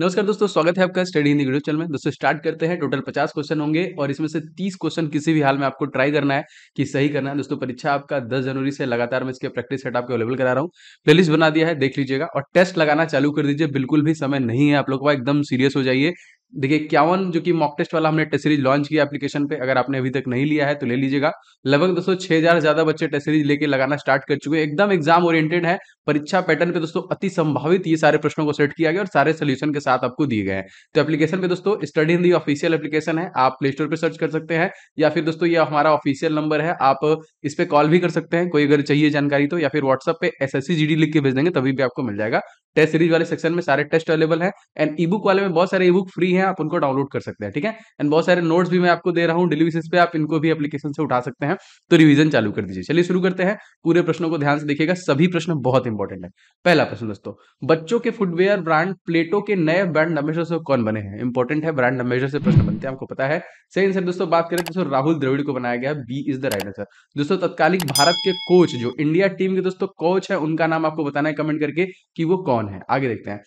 नमस्कार दोस्तों, स्वागत है आपका स्टडी हिंदी वीडियो चैनल में। दोस्तों स्टार्ट करते हैं। टोटल 50 क्वेश्चन होंगे और इसमें से 30 क्वेश्चन किसी भी हाल में आपको ट्राई करना है कि सही करना है। दोस्तों परीक्षा आपका 10 जनवरी से लगातार मैं इसके प्रैक्टिस सेट आपको अवेलेबल करा रहा हूँ। प्लेलिस्ट बना दिया है, देख लीजिएगा और टेस्ट लगाना चालू कर दीजिए। बिल्कुल भी समय नहीं है आप लोगों का, एकदम सीरियस हो जाइए। देखिए 51 जो कि मॉक टेस्ट वाला हमने टेस्ट सीरीज लॉन्च किया एप्लीकेशन पे, अगर आपने अभी तक नहीं लिया है तो ले लीजिएगा। लगभग दोस्तों 6000 से ज्यादा बच्चे टेस्ट सीरीज लेके लगाना स्टार्ट कर चुके हैं। एकदम एग्जाम ओरिएंटेड है। परीक्षा पैटर्न पे दोस्तों अति संभावित ये सारे प्रश्नों को सेट किया गया और सारे सोल्यूशन के साथ आपको दिए गए हैं। तो एप्लीकेशन पे दोस्तों स्टडी हिंदी ऑफिशियल एप्लीकेशन है, आप प्ले स्टोर पे सर्च कर सकते हैं या फिर दोस्तों ये हमारा ऑफिशियल नंबर है, आप इस पे कॉल भी कर सकते हैं कोई अगर चाहिए जानकारी तो, या फिर व्हाट्सएप पे एसएससी जीडी लिख के भेज देंगे तभी भी आपको मिल जाएगा। टेस्ट सीरीज वाले सेक्शन में सारे टेस्ट अवेलेबल है एंड ई बुक वाले में बहुत सारे ई बुक फ्री हैं, आप उनको डाउनलोड कर सकते हैं। ठीक है, एंड बहुत सारे नोट्स भी मैं आपको दे रहा हूँ डेली बेसिस पे, आप इनको भी एप्लीकेशन से उठा सकते हैं। तो रिवीजन चालू कर दीजिए। चलिए शुरू करते हैं। पूरे प्रश्नों को ध्यान से देखिएगा, सभी प्रश्न बहुत इंपॉर्टेंट है। पहला प्रश्न दोस्तों, बच्चों के फुटवेयर ब्रांड प्लेटो के नए ब्रांड एम्बेसडर से कौन बने हैं? इंपॉर्टेंट है, ब्रांड एम्बेसडर से प्रश्न बनते हैं, आपको पता है। सही आंसर दोस्तों बात करें तो राहुल द्रविड़ को बनाया गया, B is the right answer. दोस्तों तत्कालिक भारत के कोच, जो इंडिया टीम के दोस्तों कोच है, उनका नाम आपको बताना है कमेंट करके कि वो कौन है। आगे देखते हैं।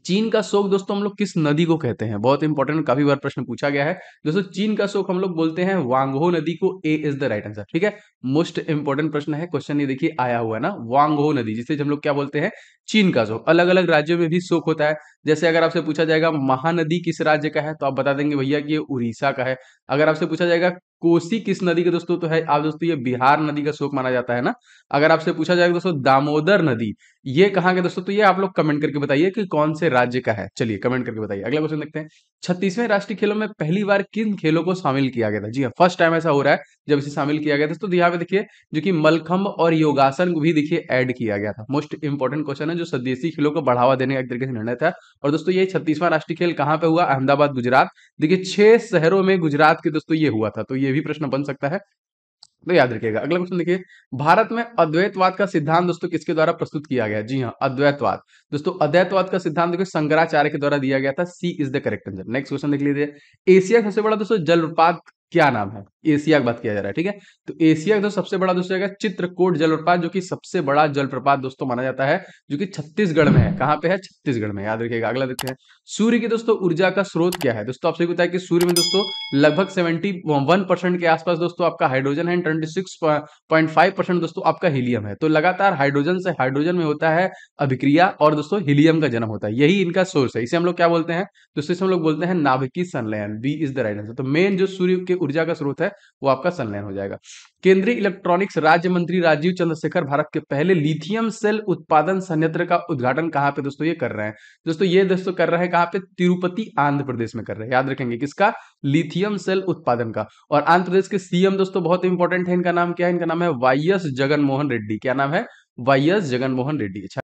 चीन का शोक दोस्तों हम लोग किस नदी को कहते हैं? बहुत इंपॉर्टेंट, काफी बार प्रश्न पूछा गया है। दोस्तों चीन का शोक हम लोग बोलते हैं वांगहो नदी को, ए इज द राइट आंसर। ठीक है, मोस्ट इंपॉर्टेंट प्रश्न है, क्वेश्चन ये देखिए आया हुआ है ना, वांगहो नदी जिसे हम लोग क्या बोलते हैं? चीन का शोक। अलग अलग राज्यों में भी शोक होता है। जैसे अगर आपसे पूछा जाएगा महानदी किस राज्य का है तो आप बता देंगे भैया कि ये उड़ीसा का है। अगर आपसे पूछा जाएगा कोसी किस नदी का दोस्तों, तो है आप दोस्तों ये बिहार नदी का शोक माना जाता है ना। अगर आपसे पूछा जाएगा दोस्तों दामोदर नदी ये कहाँ के दोस्तों, तो ये आप लोग कमेंट करके बताइए कि कौन से राज्य का है। चलिए कमेंट करके बताइए। अगला क्वेश्चन देखते हैं। 36वें राष्ट्रीय खेलों में पहली बार किन खेलों को शामिल किया गया था? जी हाँ, फर्स्ट टाइम ऐसा हो रहा है जब इसे शामिल किया गया था। तो यहाँ पे देखिए जो कि मलखंब और योगासन को भी देखिए ऐड किया गया था। मोस्ट इंपॉर्टेंट क्वेश्चन है, जो स्वदेशी खेलों को बढ़ावा देने का एक तरीके से निर्णय था। और दोस्तों ये 36वां राष्ट्रीय खेल कहाँ पे हुआ? अहमदाबाद गुजरात। देखिए 6 शहरों में गुजरात के दोस्तों ये हुआ था, तो ये भी प्रश्न बन सकता है, तो याद रखिएगा। अगला क्वेश्चन देखिए। भारत में अद्वैतवाद का सिद्धांत दोस्तों किसके द्वारा प्रस्तुत किया गया? जी हाँ, अद्वैतवाद। दोस्तों अद्वैतवाद का सिद्धांत देखिए शंकराचार्य के द्वारा दिया गया था, C is the correct answer. Next question देख लीजिए। एशिया का सबसे बड़ा दोस्तों जलप्रपात क्या नाम है? एशिया की बात किया जा रहा है, ठीक है। तो एशिया का दोस्तों सबसे बड़ा दोस्तों है चित्रकूट जलप्रपात, जो कि सबसे बड़ा जलप्रपात दोस्तों माना जाता है, जो कि छत्तीसगढ़ में है। कहां पे है? छत्तीसगढ़ में, याद रखिएगा। अगला देखते हैं। सूर्य की दोस्तों ऊर्जा का स्रोत क्या है? दोस्तों आपसे बताया कि सूर्य में दोस्तों लगभग 71% के आसपास दोस्तों आपका हाइड्रोजन है, 26.5% दोस्तों आपका हीलियम है। तो लगातार हाइड्रोजन से हाइड्रोजन में होता है अभिक्रिया और दोस्तों हीलियम का जन्म होता है, यही इनका सोर्स है। इसे हम लोग क्या बोलते हैं दोस्तों? इसे हम लोग बोलते हैं नाभिकीय संलयन, B is the right answer. तो मेन जो सूर्य के ऊर्जा का स्रोत है वो आपका संलयन हो जाएगा। केंद्रीय इलेक्ट्रॉनिक्स राज्य मंत्री राजीव चंद्रशेखर भारत के पहले लिथियम सेल उत्पादन संयंत्र का उद्घाटन कहां पे दोस्तों ये कर रहे हैं? दोस्तों ये दोस्तों कर रहे हैं कहां पे? तिरुपति आंध्र प्रदेश में कर रहे हैं। याद रखेंगे किसका? लिथियम सेल उत्पादन का। और आंध्र प्रदेश के सीएम दोस्तों बहुत इंपॉर्टेंट है, इनका नाम क्या है? इनका नाम है वाईएस जगनमोहन रेड्डी। क्या नाम है? वाईएस जगनमोहन रेड्डी। अच्छा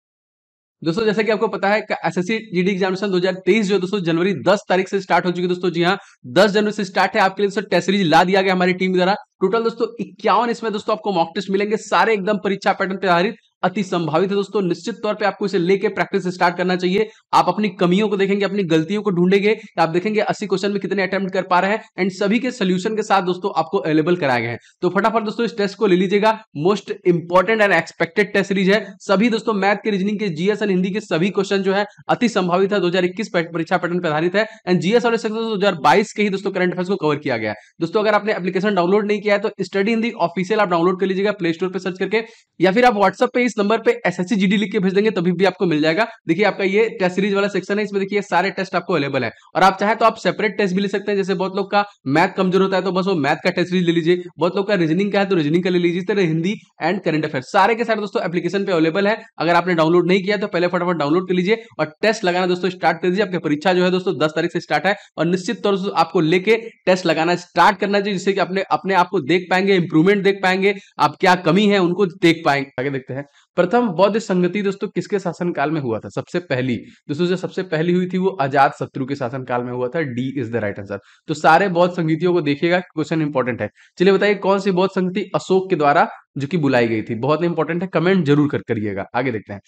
दोस्तों जैसे कि आपको पता है एसएससी जीडी एग्जामिनेशन 2023 जो दोस्तों जनवरी 10 तारीख से स्टार्ट हो चुकी है दोस्तों। जी हाँ, 10 जनवरी से स्टार्ट है। आपके लिए दोस्तों टेस्ट सीरीज ला दिया गया हमारी टीम द्वारा। टोटल दोस्तों 51 इसमें दोस्तों आपको मॉक टेस्ट मिलेंगे, सारे एकदम परीक्षा पैटर्न पे आधारित, अति संभावित है दोस्तों। निश्चित तौर पे आपको इसे लेके प्रैक्टिस स्टार्ट करना चाहिए। आप अपनी कमियों को देखेंगे, अपनी गलतियों को ढूंढेंगे, आप देखेंगे 80 क्वेश्चन में कितने अटेम्प्ट कर पा रहे हैं एंड सभी के सोल्यूशन के साथ दोस्तों आपको अवेलेबल कराए गए हैं। तो फटाफट दोस्तों इस टेस्ट को ले लीजिएगा। Most important and expected test series है। सभी दोस्तों मैथ के, रीजनिंग के, जीएस एंड हिंदी के सभी क्वेश्चन जो है अति संभावित है, 2021 परीक्षा पैटर्न पर आधारित है एंड जीएस और 2022 के ही दोस्तों करंट अफेयर्स को कवर किया गया है। दोस्तों अगर आपने एप्लीकेशन डाउनलोड नहीं किया है तो स्टडी हिंदी ऑफिशियल आप डाउनलोड कर लीजिएगा प्ले स्टोर पे सर्च करके, या फिर आप व्हाट्सएप पे इस नंबर पे एसएससी जीडी लिख के भेज देंगे तभी भी आपको मिल जाएगा। देखिए आपका ये टेस्ट सीरीज वाला सेक्शन है, इसमें देखिए सारे टेस्ट आपको अवेलेबल है और आप चाहे तो आप सेपरेट टेस्ट भी ले सकते हैं। जैसे बहुत लोग का मैथ कमजोर होता है तो बस वो मैथ का टेस्ट सीरीज ले लीजिए, बहुत लोग का रीजनिंग का है तो रीजनिंग का ले लीजिए। इस तरह हिंदी एंड करंट अफेयर सारे के सारे दोस्तों एप्लीकेशन पे अवेलेबल है। अगर आपने डाउनलोड नहीं किया तो पहले फटाफट डाउनलोड कर लीजिए और टेस्ट लगाना दोस्तों स्टार्ट कर दीजिए। आपकी परीक्षा जो है दोस्तों 10 तारीख से स्टार्ट है और निश्चित तौर से आपको लेके टेस्ट लगाना स्टार्ट करना चाहिए, जिससे कि अपने अपने आप को देख पाएंगे, इंप्रूवमेंट देख पाएंगे, आप क्या कमी है उनको देख पाएंगे। आगे देखते हैं। प्रथम बौद्ध संगति दोस्तों किसके शासनकाल में हुआ था? सबसे पहली दोस्तों जो सबसे पहली हुई थी वो अजात शत्रु के शासनकाल में हुआ था, D is the right answer. तो सारे बौद्ध संगतियों को देखिएगा, क्वेश्चन इंपॉर्टेंट है। चलिए बताइए कौन सी बौद्ध संगति अशोक के द्वारा जो कि बुलाई गई थी? बहुत इंपॉर्टेंट है, कमेंट जरूर करिएगा। आगे देखते हैं।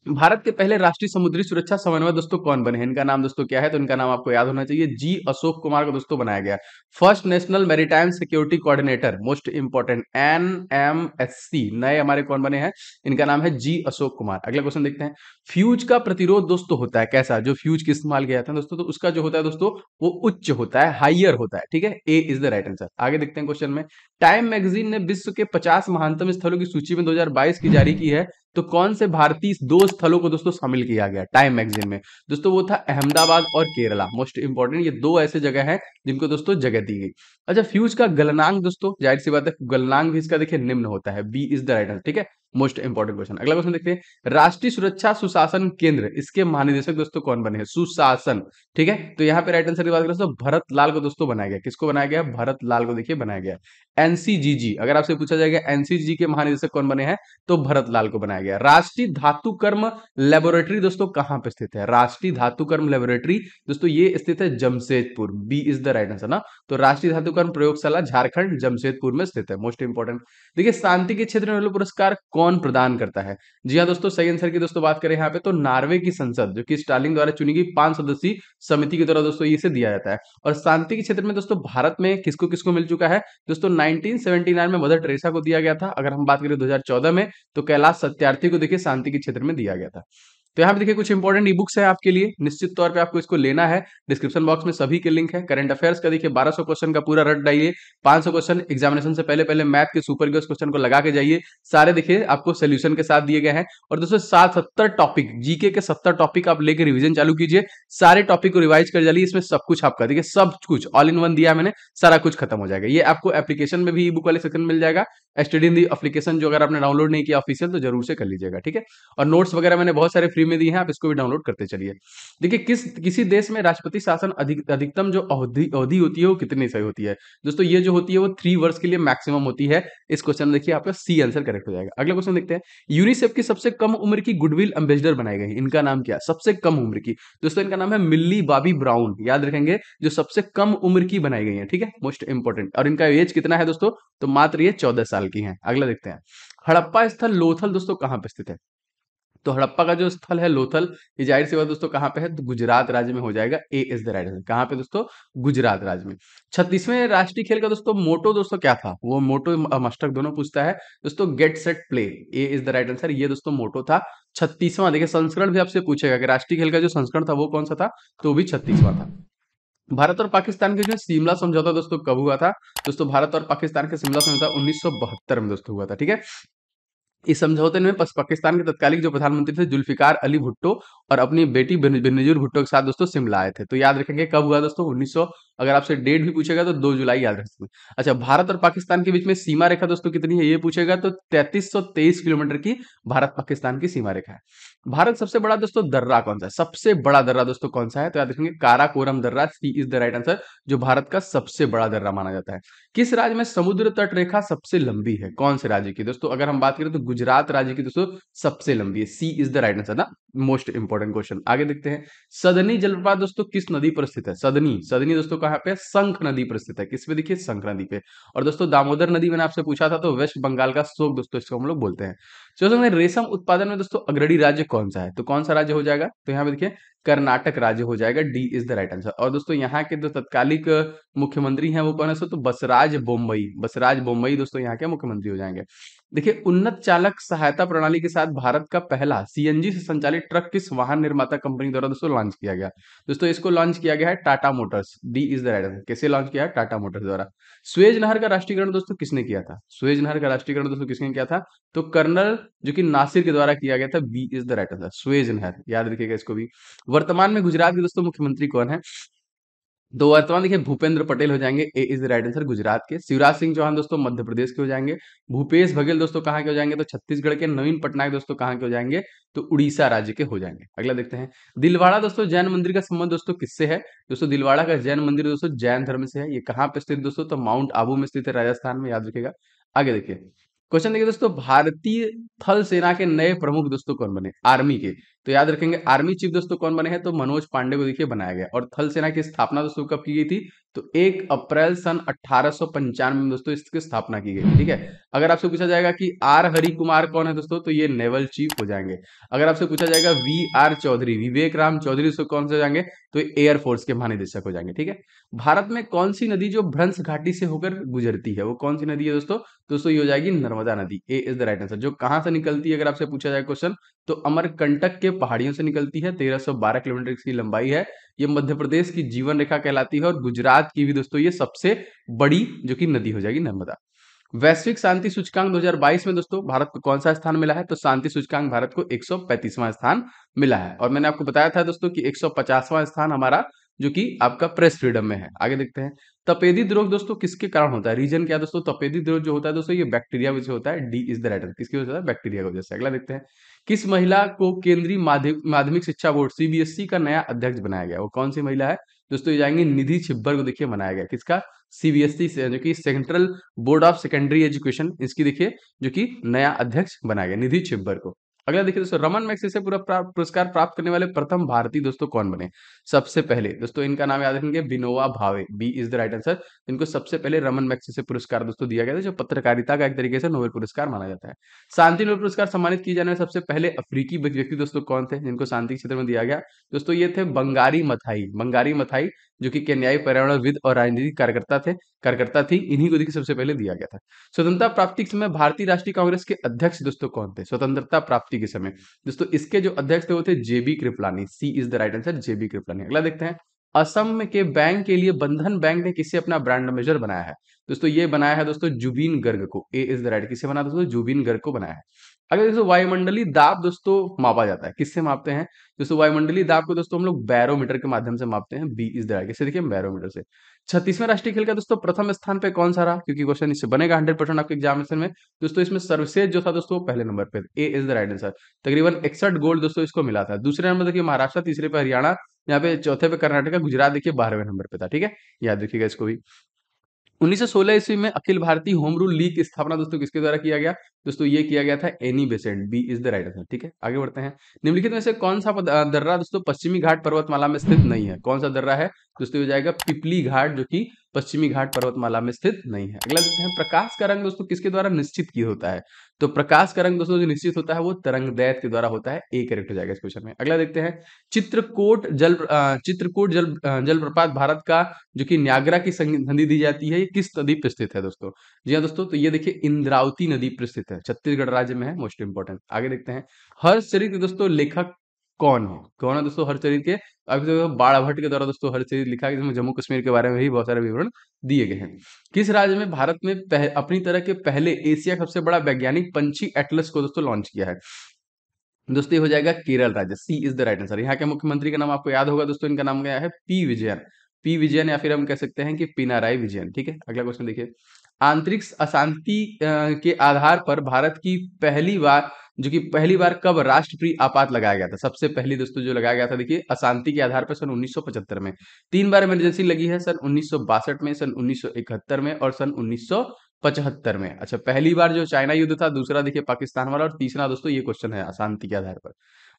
भारत के पहले राष्ट्रीय समुद्री सुरक्षा समन्वय दोस्तों कौन बने हैं? इनका नाम दोस्तों क्या है? तो इनका नाम आपको याद होना चाहिए, जी अशोक कुमार को दोस्तों बनाया गया। First national maritime security coordinator, most important, NMSC, नए हमारे कौन बने हैं? इनका नाम है जी अशोक कुमार। अगला क्वेश्चन देखते हैं। फ्यूज का प्रतिरोध दोस्तों होता है कैसा? जो फ्यूज की इस्तेमाल किया जाता है दोस्तों, तो उसका जो होता है दोस्तों वो उच्च होता है, हाइयर होता है, ठीक है। ए इज द राइट आंसर। आगे देखते हैं क्वेश्चन में। टाइम मैगजीन ने विश्व के 50 महानतम स्थलों की सूची में 2022 की जारी की है, तो कौन से भारतीय दो स्थलों को दोस्तों शामिल किया गया टाइम मैगजीन में? दोस्तों वो था अहमदाबाद और केरला। मोस्ट इंपॉर्टेंट, ये दो ऐसे जगह हैं जिनको दोस्तों जगह दी गई। अच्छा, फ्यूज का गलनांक दोस्तों, जाहिर सी बात है गलनांक भी इसका देखिए निम्न होता है, B is the right answer, ठीक है। Most important question. अगला क्वेश्चन देखते हैं। राष्ट्रीय सुरक्षा सुशासन केंद्र, इसके महानिदेशक दोस्तों कौन बने हैं? सुशासन, ठीक है। तो यहाँ पे राइट आंसर की बात करें तो भरत लाल को दोस्तों बनाया गया। किसको बनाया गया? भरत लाल को देखिए बनाया गया। एनसीजीजी, अगर आपसे पूछा जाएगा एनसीजीजी के महानिदेशक कौन बने हैं, तो भरत लाल को बनाया गया। राष्ट्रीय धातु कर्म लेबोरेटरी दोस्तों कहां पे स्थित है? राष्ट्रीय धातु कर्म लेबोरेटरी दोस्तों ये स्थित है Jamshedpur, B is the right answer ना। तो राष्ट्रीय धातु कर्म प्रयोगशाला झारखंड जमशेदपुर में स्थित है। Most important. देखिए, शांति के क्षेत्र में नोबेल पुरस्कार कौन प्रदान करता है? जी हाँ दोस्तों, सही आंसर की दोस्तों बात करें यहाँ पे, तो नॉर्वे की संसद, जो कि स्टालिन द्वारा चुनी गई 5 सदस्यीय समिति के द्वारा दोस्तों इसे दिया जाता है। और शांति के क्षेत्र में दोस्तों भारत में किसको किसको मिल चुका है दोस्तों? 1979 में मदर टेरेसा को दिया गया था। अगर हम बात करें 2014 में, तो कैलाश सत्यार्थी को देखिए शांति के क्षेत्र में दिया गया था। तो यहाँ पे देखिए कुछ इंपॉर्टेंट ई बुक्स है आपके लिए, निश्चित तौर पे आपको इसको लेना है। डिस्क्रिप्शन बॉक्स में सभी के लिंक है। करंट अफेयर्स का देखिए 1200 क्वेश्चन का पूरा रट डालिए। 500 क्वेश्चन एग्जामिनेशन से पहले पहले मैथ के सुपर गियर्स क्वेश्चन को लगा के जाइए। सारे देखिए आपको सोल्यूशन के साथ दिए गए हैं। और दोस्तों 70 टॉपिक, जीके के 70 टॉपिक आप लेके रिवीजन चालू कीजिए। सारे टॉपिक को रिवाइज कर जाइए। इसमें सब कुछ आपका देखिए, सब कुछ ऑल इन वन दिया है मैंने, सारा कुछ खत्म हो जाएगा। ये आपको एप्लीकेशन में भी ई बुक वाले सेक्शन मिल जाएगा। स्टडी इन दी एप्लीकेशन, जो अगर आपने डाउनलोड नहीं किया ऑफिशियल, तो जरूर से कर लीजिएगा, ठीक है। और नोट्स वगैरह मैंने बहुत सारे फ्री में दिए हैं, आप इसको भी डाउनलोड करते चलिए। देखिए, किसी देश में राष्ट्रपति शासन अधिकतम जो अवधि अवधि होती है वो कितनी सही होती है? दोस्तों ये जो होती है वो 3 वर्ष के लिए मैक्सिमम होती है। इस क्वेश्चन में देखिए आपका सी आंसर करेक्ट हो जाएगा। अगला क्वेश्चन देखते हैं। यूनिसेफ की सबसे कम उम्र की गुडविल एम्बेसडर बनाई गई, इनका नाम क्या? सबसे कम उम्र की दोस्तों इनका नाम है मिल्ली बॉबी ब्राउन, याद रखेंगे, जो सबसे कम उम्र की बनाई गई है, ठीक है। Most important. और इनका एज कितना है दोस्तों? तो मात्र ये 14 साल की हैं। अगला देखते हैं। हड़प्पा स्थल लोथल दोस्तों कहां पे स्थित है? तो हड़प्पा का जो स्थल है लोथल, ये जाहिर सी बात दोस्तों कहां पे है? तो गुजरात राज्य में हो जाएगा। ए इज द राइट आंसर। कहां पे दोस्तों? गुजरात राज्य में। 36वें राष्ट्रीय खेल का दोस्तों मोटो दोस्तों क्या था? वो मोटो मस्टक दोनों पूछता है दोस्तों, get set play. A is the right answer. ये दोस्तों मोटो था। 36वां, देखिए संस्करण भी आपसे पूछेगा कि राष्ट्रीय खेल का जो संस्करण था वो कौन सा था, तो भी 36वां था। भारत और पाकिस्तान के जो शिमला समझौता दोस्तों कब हुआ था? दोस्तों भारत और पाकिस्तान के शिमला समझौता 1972 में दोस्तों हुआ था, ठीक है। इस समझौते में पाकिस्तान के तत्कालीन जो प्रधानमंत्री थे जुल्फिकार अली भुट्टो और अपनी बेटी बेनजीर भुट्टो के साथ दोस्तों शिमला आए थे। तो याद रखेंगे कब हुआ दोस्तों? 1900, अगर आपसे डेट भी पूछेगा तो 2 जुलाई याद रख सकते हैं। अच्छा, भारत और पाकिस्तान के बीच में सीमा रेखा दोस्तों कितनी है ये पूछेगा, तो 3323 किलोमीटर की भारत पाकिस्तान की सीमा रेखा है। भारत सबसे बड़ा दोस्तों दर्रा कौन सा है? सबसे बड़ा दर्रा दोस्तों कौन सा है? तो याद रखेंगे काराकोरम दर्रा, सी इज द राइट आंसर, जो भारत का सबसे बड़ा दर्रा माना जाता है। किस राज्य में समुद्र तट रेखा सबसे लंबी है? कौन से राज्य की दोस्तों? अगर हम बात करें तो गुजरात राज्य की दोस्तों सबसे लंबी है। सी इज द राइट आंसर ना। Most important question. आगे देखते हैं। सदनी जलप्रपात दोस्तों किस नदी पर स्थित है? सदनी, सदनी दोस्तों कहां पे? शंख नदी पर स्थित है। किस पे? देखिए शंख नदी पे। और दोस्तों दामोदर नदी मैंने आपसे पूछा था, तो वेस्ट बंगाल का शोक दोस्तों इसको हम लोग बोलते हैं। चलो रेशम उत्पादन में दोस्तों अग्रणी राज्य कौन सा है? तो कौन सा राज्य हो जाएगा? तो यहाँ पे देखिए कर्नाटक राज्य हो जाएगा। D is the right answer. और दोस्तों यहाँ के जो तत्कालिक मुख्यमंत्री हैं वो कौन है? तो बसराज बोम्मई, बसराज बोम्मई दोस्तों यहाँ के मुख्यमंत्री हो जाएंगे। देखिए, उन्नत चालक सहायता प्रणाली के साथ भारत का पहला सीएनजी से संचालित ट्रक किस वाहन निर्माता कंपनी द्वारा दोस्तों लॉन्च किया गया? दोस्तों इसको लॉन्च किया गया है Tata Motors. D is the right answer. कैसे लॉन्च किया है? टाटा मोटर्स द्वारा। सुएज नहर का राष्ट्रीयकरण दोस्तों किसने किया था? सुएज नहर का राष्ट्रीयकरण दोस्तों किसने किया था? तो कर्नल जो कि नासिर के द्वारा किया गया था। B is the right answer. Suez नहर, याद रखिएगा इसको भी। वर्तमान में गुजरात के दोस्तों मुख्यमंत्री कौन है? तो वर्तमान देखिए भूपेंद्र पटेल हो जाएंगे। A is the right answer, Gujarat के। शिवराज सिंह चौहान दोस्तों मध्य प्रदेश के हो जाएंगे। भूपेश बघेल दोस्तों कहाँ के हो जाएंगे? तो छत्तीसगढ़ के। नवीन पटनायक दोस्तों कहाँ के हो जाएंगे? तो उड़ीसा राज्य के हो जाएंगे। अगला देखते हैं। दिलवाड़ा दोस्तों जैन मंदिर का संबंध दोस्तों किससे है? दोस्तों दिलवाड़ा का जैन मंदिर दोस्तों जैन धर्म से है। ये कहाँ पे स्थित दोस्तों? तो माउंट आबू में स्थित है, राजस्थान में, याद रखिएगा। आगे देखिए क्वेश्चन देखिए दोस्तों, भारतीय थल सेना के नए प्रमुख दोस्तों कौन बने? आर्मी के। तो याद रखेंगे आर्मी चीफ दोस्तों कौन बने हैं, तो मनोज पांडे को देखिए बनाया गया। और थल सेना की स्थापना दोस्तों कब की गई थी, तो 1 अप्रैल सन 1895 में दोस्तों इसकी स्थापना की गई। ठीक है, अगर आपसे पूछा जाएगा कि आर हरि कुमार कौन है दोस्तों, तो ये नेवल चीफ हो जाएंगे। अगर आपसे पूछा जाएगा वी आर चौधरी, विवेक राम चौधरी दोस्तों कौन से हो जाएंगे, तो एयरफोर्स के महानिदेशक हो जाएंगे। ठीक है, भारत में कौन सी नदी जो भ्रंश घाटी से होकर गुजरती है, वो कौन सी नदी है दोस्तों, दोस्तों ये हो जाएगी नर्मदा नदी। ए इज द राइट आंसर। जो कहां से निकलती है अगर आपसे पूछा जाए क्वेश्चन, तो अमरकंटक के पहाड़ियों से निकलती है, 1312 किलोमीटर इसकी लंबाई है। ये मध्य प्रदेश की जीवन रेखा कहलाती है और गुजरात की भी दोस्तों ये सबसे बड़ी जो कि नदी हो जाएगी नर्मदा। वैश्विक शांति सूचकांक 2022 में दोस्तों भारत को कौन सा स्थान मिला है, तो शांति सूचकांक भारत को 135वां स्थान मिला है। और मैंने आपको बताया था दोस्तों कि 150वां स्थान हमारा जो कि आपका प्रेस फ्रीडम में है। आगे देखते हैं, तपेदी द्रोह दोस्तों किसके कारण होता है, रीजन क्या है दोस्तों, तपेदी द्रोह जो होता है दोस्तों ये बैक्टीरिया वजह से होता है। D is the right answer. किसकी वजह से होता है, बैक्टीरिया की वजह से। अगला देखते हैं, किस महिला को केंद्रीय माध्यमिक शिक्षा बोर्ड सीबीएसई का नया अध्यक्ष बनाया गया, वो कौन सी महिला है दोस्तों, ये जाएंगे निधि छिब्बर को देखिए बनाया गया। किसका, सीबीएसई से जो कि central board of secondary education, इसकी देखिए जो कि नया अध्यक्ष बनाया गया निधि छिब्बर को। अगला देखिए दोस्तों, रमन मैग्सेसे पुरस्कार प्राप्त करने वाले प्रथम भारतीय दोस्तों कौन बने, सबसे पहले दोस्तों इनका नाम याद रखेंगे, Vinoba Bhave. B is the right answer. इनको सबसे पहले रमन मैग्सेसे पुरस्कार दोस्तों दिया गया था, जो पत्रकारिता का एक तरीके से नोबेल पुरस्कार माना जाता है। शांति नोबेल पुरस्कार सम्मानित किए जाने वाले सबसे पहले अफ्रीकी व्यक्ति दोस्तों कौन थे जिनको शांति के क्षेत्र में दिया गया, दोस्तों ये थे बंगारी मथाई। बंगारी मथाई जो कि केन्याई पर्यावरणविद और राजनीतिक कार्यकर्ता थी, इन्हीं को देखिए सबसे पहले दिया गया था। स्वतंत्रता प्राप्ति के समय भारतीय राष्ट्रीय कांग्रेस के अध्यक्ष दोस्तों कौन थे, स्वतंत्रता प्राप्ति के समय दोस्तों इसके जो अध्यक्ष थे वो थे जेबी कृपलानी। सी इज द राइट आंसर, जेबी कृपलानी। अगला देखते हैं, असम के बैंक के लिए बंधन बैंक ने किसे अपना ब्रांड एम्बेसडर बनाया है, दोस्तों ये बनाया है दोस्तों जुबीन गर्ग को। ए इज द राइट, किसे बना दोस्तों, जुबीन गर्ग को बनाया है। अगर दोस्तों वायुमंडलीय दाब दोस्तों मापा जाता है, किससे मापते हैं दोस्तों, वायुमंडलीय दाब को दोस्तों हम लोग बैरोमीटर के माध्यम से मापते हैं। बी इज द राइट, किससे देखिए बैरोमीटर से। 36वें राष्ट्रीय खेल का दोस्तों प्रथम स्थान पे कौन सा रहा, क्योंकि क्वेश्चन इससे बनेगा 100% आपके एग्जामिनेशन में दोस्तों। इसमें सर्वश्रेष्ठ जो था दोस्तों पहले नंबर पे, ए इज द राइट आंसर। तकरीबन 61 गोल्ड दोस्तों इसको मिला था। दूसरे नंबर देखिए महाराष्ट्र, तीसरे पे हरियाणा, यहाँ पे चौथे पे कर्नाटक, गुजरात देखिए 12वें नंबर पे था। ठीक है, याद रखिएगा इसको भी। 1916 ईस्वी में Akhil Bharatiya home rule league की स्थापना दोस्तों किसके द्वारा किया गया, दोस्तों ये किया गया था Annie Besant. B is the right answer. ठीक है, आगे बढ़ते हैं, निम्नलिखित में से कौन सा दर्रा दोस्तों पश्चिमी घाट पर्वतमाला में स्थित नहीं है, कौन सा दर्रा है दोस्तों, हो जाएगा पिपली घाट जो कि पश्चिमी घाट पर्वतमाला में स्थित नहीं है। अगला देखते हैं, प्रकाश का रंग दोस्तों किसके द्वारा निश्चित किया होता है, तो प्रकाश का रंग दोस्तों जो निश्चित होता है वो तरंगदैर्घ्य के द्वारा होता है। ए करेक्ट हो जाएगा इस क्वेश्चन में। अगला देखते हैं, चित्रकूट जलप्रपात भारत का जो कि न्यागरा की नदी दी जाती है, ये किस नदी पर स्थित है दोस्तों, जी हाँ दोस्तों, तो ये देखिए इंद्रावती नदी पर स्थित है, छत्तीसगढ़ राज्य में है, मोस्ट इंपोर्टेंट। आगे देखते हैं, हर्षचरित दोस्तों लेखक कौन है दोस्तों हर्षचरित के, अभी तो बाणभट्ट के द्वारा दोस्तों हर्षचरित लिखा है, जिसमें जम्मू कश्मीर के बारे में भी बहुत सारे विवरण दिए गए हैं। किस राज्य में भारत में अपनी तरह के पहले एशिया का सबसे बड़ा वैज्ञानिक पंछी एटलस को दोस्तों लॉन्च किया है, दोस्तों ये हो जाएगा केरल राज्य। सी इज द राइट आंसर। यहाँ के मुख्यमंत्री का नाम आपको याद होगा दोस्तों, इनका नाम क्या है, पी विजयन। पी विजयन या फिर हम कह सकते हैं कि पिनाराई विजयन। ठीक है, अगला क्वेश्चन देखिए, आंतरिक अशांति के आधार पर भारत की पहली बार कब राष्ट्रपति आपात लगाया गया था, सबसे पहली दोस्तों जो लगाया गया था देखिए अशांति के आधार पर सन 1975 में। 3 बार इमरजेंसी लगी है, सन 1962 में, सन 1971 में और सन 1975 में। अच्छा, पहली बार जो चाइना युद्ध था, दूसरा देखिए पाकिस्तान वाला, और तीसरा दोस्तों ये क्वेश्चन है अशांति के आधार पर।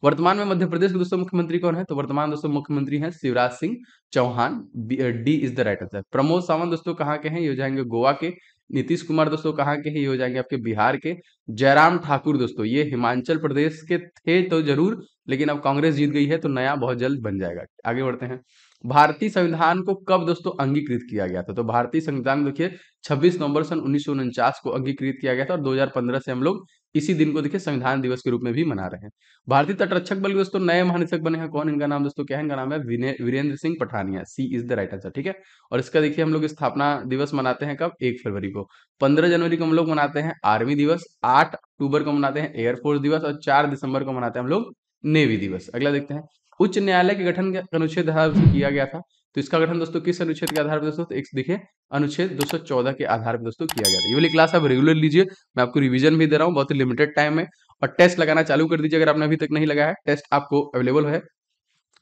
वर्तमान में मध्य प्रदेश के दोस्तों मुख्यमंत्री कौन है, तो वर्तमान दोस्तों मुख्यमंत्री हैं Shivraj Singh Chouhan. D is the right answer. Pramod Sawant दोस्तों कहाँ के हैं, ये हो जाएंगे गोवा के। नीतीश कुमार दोस्तों कहाँ के हैं, ये हो जाएंगे आपके बिहार के। जयराम ठाकुर दोस्तों ये हिमाचल प्रदेश के थे तो जरूर, लेकिन अब कांग्रेस जीत गई है तो नया बहुत जल्द बन जाएगा। आगे बढ़ते हैं, भारतीय संविधान को कब दोस्तों अंगीकृत किया गया था, तो भारतीय संविधान देखिए 26 नवंबर सन 1949 को अंगीकृत किया गया था, और 2015 से हम लोग इसी दिन को देखिए संविधान दिवस के रूप में भी मना रहे हैं। भारतीय तटरक्षक बल के दोस्तों नए महानिदेशक बने हैं, कौन, इनका नाम दोस्तों क्या है, इनका नाम है वीरेंद्र सिंह पठानिया। सी इज द राइट आंसर। ठीक है, और इसका देखिए हम लोग स्थापना दिवस मनाते हैं कब, 1 फरवरी को। 15 जनवरी को हम लोग मनाते हैं आर्मी दिवस, 8 अक्टूबर को मनाते हैं एयरफोर्स दिवस, और 4 दिसंबर को मनाते हैं हम लोग नेवी दिवस। अगला देखते हैं, उच्च न्यायालय के गठन के अनुच्छेद आधार से किया गया था, तो इसका गठन दोस्तों किस अनुच्छेद के आधार पर दोस्तों, तो एक देखिए अनुच्छेद 214 के आधार पर दोस्तों किया गया था। ये वाली क्लास आप रेगुलर लीजिए, मैं आपको रिवीजन भी दे रहा हूँ, बहुत ही लिमिटेड टाइम में, और टेस्ट लगाना चालू कर दीजिए अगर आपने अभी तक नहीं लगाया है। टेस्ट आपको अवेलेबल है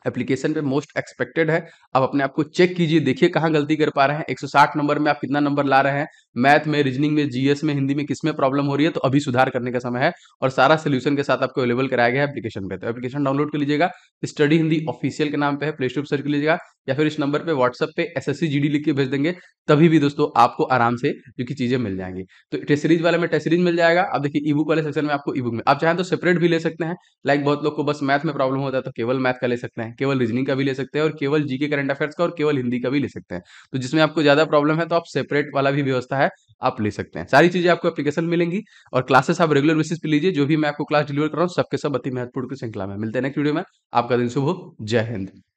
एप्लीकेशन पे मोस्ट एक्सपेक्टेड है। आप अपने आप को चेक कीजिए, देखिए कहाँ गलती कर पा रहे हैं। 160 नंबर में आप कितना नंबर ला रहे हैं, मैथ में, रीजनिंग में, जीएस में, हिंदी में किसमें प्रॉब्लम हो रही है, तो अभी सुधार करने का समय है। और सारा सोल्यूशन के साथ आपको अवेलेबल कराया गया है एप्लीकेशन पे। तो एप्लीकेशन डाउनलोड कर लीजिएगा, स्टडी हिंदी ऑफिशियल के नाम पे है, प्ले स्टोर पर सर्च कर लीजिएगा, या फिर इस नंबर पे व्हाट्सएप पे एसएससी जीडी लिख के भेज देंगे, तभी भी दोस्तों आपको आराम से जो कि चीजें मिल जाएंगी। तो टेस्ट सीरीज वाले में टेस्ट सीरीज मिल जाएगा। अब देखिए ई बुक वाले सेक्शन में आपको ई बुक में आप चाहें तो सेपरेट भी ले सकते हैं। लाइक बहुत लोग को बस मैथ में प्रॉब्लम होता है तो केवल मैथ का ले सकते हैं, केवल रीजनिंग का भी ले सकते हैं, और केवल जीके करंट अफेयर्स का और केवल हिंदी का भी ले सकते हैं। तो जिसमें आपको ज्यादा प्रॉब्लम है तो आप सेपरेट वाला भी व्यवस्था है, आप ले सकते हैं। सारी चीजें आपको एप्लीकेशन मिलेंगी, और क्लासेस आप रेगुलर बेसिस पे लीजिए। जो भी मैं आपको क्लास डिलीवर कर रहा हूँ सबके सब अति महत्वपूर्ण की श्रृंखला में। मिलते हैं नेक्स्ट वीडियो में। आपका दिन शुभ हो। जय हिंद।